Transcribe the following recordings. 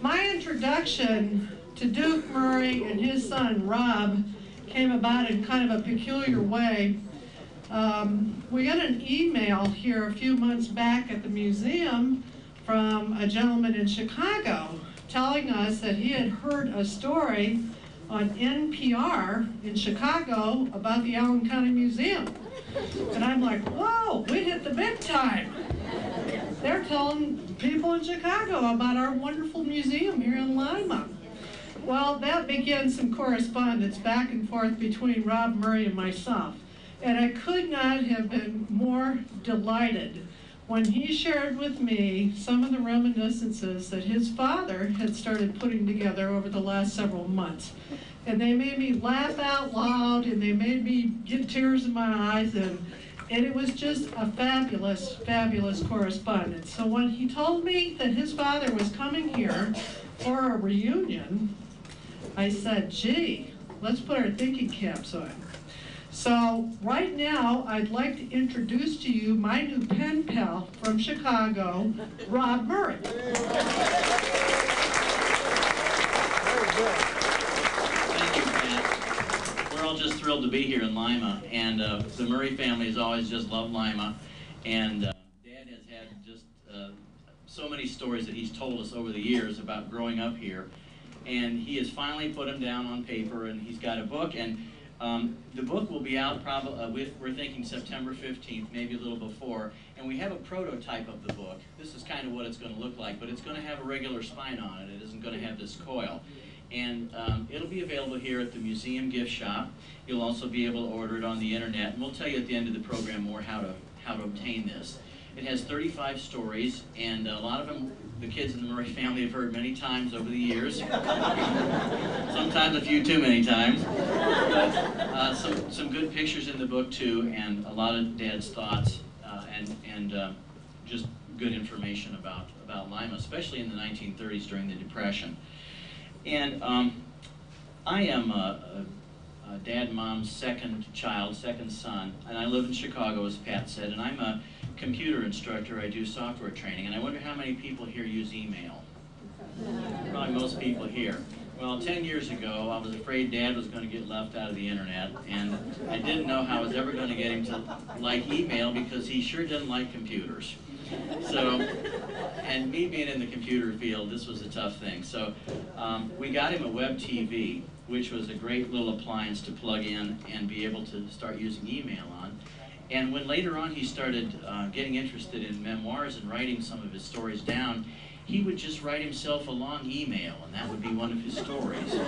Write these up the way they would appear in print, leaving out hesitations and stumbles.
My introduction to Duke Murray and his son Rob came about in kind of a peculiar way. We got an email here a few months back at the museum from a gentleman in Chicago telling us that he had heard a story on NPR in Chicago about the Allen County Museum. And I'm like, whoa, we hit the big time. They're telling people in Chicago about our wonderful museum here in Lima. Well, that began some correspondence back and forth between Robb Murray and myself. And I could not have been more delighted when he shared with me some of the reminiscences that his father had started putting together over the last several months. And they made me laugh out loud, and they made me get tears in my eyes, and it was just a fabulous, fabulous correspondence. So when he told me that his father was coming here for a reunion, I said, gee, let's put our thinking caps on. So right now, I'd like to introduce to you my new pen pal from Chicago, Robb Murray. Thank you, Pat. We're all just thrilled to be here in Lima, and the Murray family has always just loved Lima, and Dad has had just so many stories that he's told us over the years about growing up here, and he has finally put them down on paper, and he's got a book, and the book will be out probably, we're thinking September 15th, maybe a little before, and we have a prototype of the book. This is kind of what it's going to look like, but it's going to have a regular spine on it. It isn't going to have this coil. And it'll be available here at the museum gift shop. You'll also be able to order it on the internet, and we'll tell you at the end of the program more how to obtain this. It has 35 stories, and a lot of them the kids in the Murray family have heard many times over the years. Sometimes a few too many times. But some good pictures in the book too, and a lot of Dad's thoughts, and just good information about Lima, especially in the 1930s during the Depression. And I am Dad and Mom's second child, second son, and I live in Chicago, as Pat said, and I'm a computer instructor. I do software training, and I wonder how many people here use email. Probably most people here. Well, 10 years ago, I was afraid Dad was going to get left out of the internet, and I didn't know how I was ever going to get him to like email because he sure doesn't like computers. So, and me being in the computer field, this was a tough thing. So we got him a web TV, which was a great little appliance to plug in and be able to start using email on. And when later on he started getting interested in memoirs and writing some of his stories down, he would just write himself a long email, and that would be one of his stories. So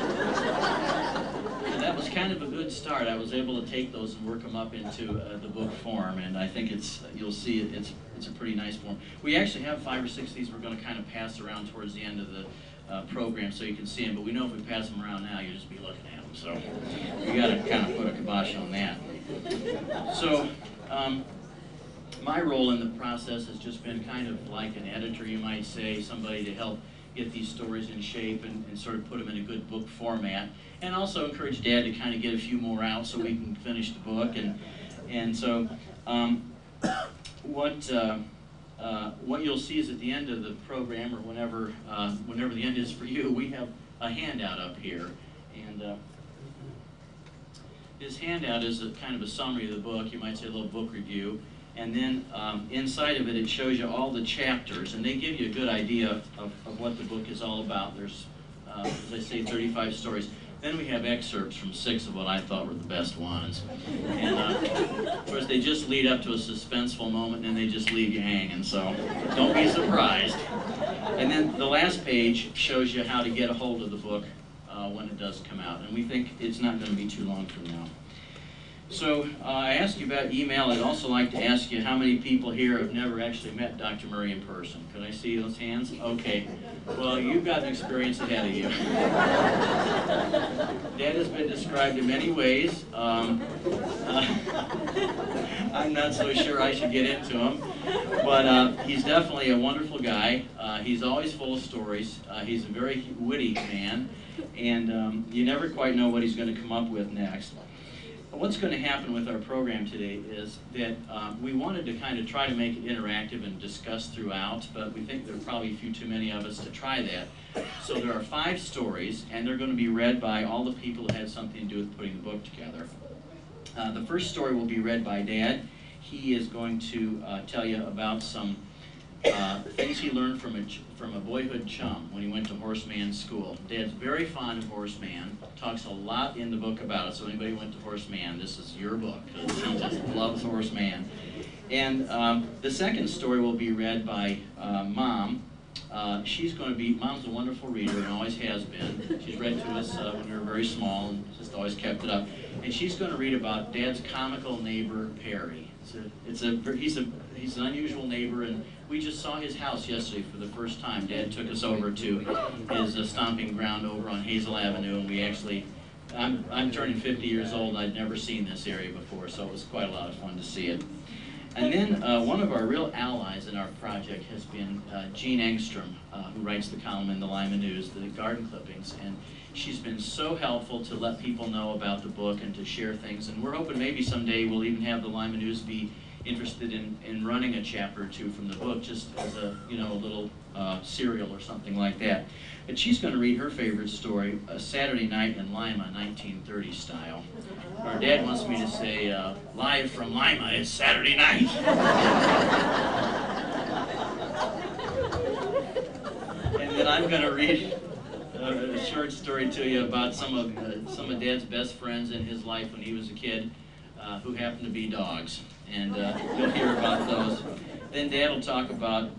that was kind of a good start. I was able to take those and work them up into the book form, and I think you'll see it's a pretty nice form. We actually have 5 or 6 of these we're going to kind of pass around towards the end of the program so you can see them, but we know if we pass them around now, you'll just be looking at them. So we got to kind of put a kibosh on that. So my role in the process has just been kind of like an editor, you might say, somebody to help get these stories in shape and sort of put them in a good book format, and also encourage Dad to kind of get a few more out so we can finish the book. And so what you'll see is at the end of the program, or whenever the end is for you, we have a handout up here, and this handout is a kind of a summary of the book. You might say a little book review. And then inside of it, it shows you all the chapters, and they give you a good idea of what the book is all about. There's, as I say, 35 stories. Then we have excerpts from 6 of what I thought were the best ones. And of course, they just lead up to a suspenseful moment, and they just leave you hanging, so don't be surprised. And then the last page shows you how to get a hold of the book when it does come out, and we think it's not going to be too long from now. So I asked you about email. I'd also like to ask you how many people here have never actually met Dr. Murray in person. Could I see those hands? Okay. Well, you've got an experience ahead of you. Dad has been described in many ways. I'm not so sure I should get into him, but he's definitely a wonderful guy. He's always full of stories. He's a very witty man, and you never quite know what he's going to come up with next. What's going to happen with our program today is that we wanted to kind of try to make it interactive and discuss throughout, but we think there are probably a few too many of us to try that. So there are 5 stories, and they're going to be read by all the people who had something to do with putting the book together. The first story will be read by Dad. He is going to tell you about some things he learned from a boyhood chum when he went to horseman school. Dad's very fond of horseman, talks a lot in the book about it, so anybody who went to horseman, this is your book, because he just loves horseman. And the second story will be read by Mom. Mom's a wonderful reader and always has been. She's read to us when we were very small and just always kept it up. And she's going to read about Dad's comical neighbor, Perry. He's an unusual neighbor, and we just saw his house yesterday for the first time. Dad took us over to his stomping ground over on Hazel Avenue, and we actually, I'm turning 50 years old, and I'd never seen this area before, so it was quite a lot of fun to see it. And then one of our real allies in our project has been Jean Engstrom, who writes the column in the Lima News, the garden clippings, and she's been so helpful to let people know about the book and to share things. And we're hoping maybe someday we'll even have the Lima News be interested in running a chapter or 2 from the book, just as a a little serial or something like that. But she's going to read her favorite story, A Saturday Night in Lima, 1930 style. Our Dad wants me to say, live from Lima, it's Saturday night. And then I'm going to read a short story to you about some of Dad's best friends in his life when he was a kid, who happened to be dogs. And you'll hear about those. Then Dad will talk about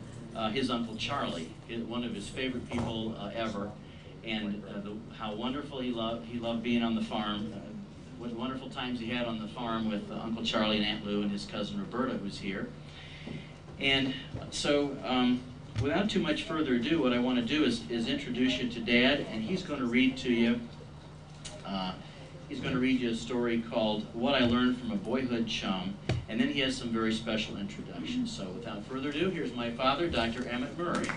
his Uncle Charlie, one of his favorite people ever, and how wonderful he loved being on the farm, what wonderful times he had on the farm with Uncle Charlie and Aunt Lou and his cousin Roberta, who's here. And so, without too much further ado, what I want to do is introduce you to Dad, and he's going to read to you. He's going to read you a story called What I Learned from a Boyhood Chum, and then he has some very special introductions. So without further ado, here's my father, Dr. Emmett Murray.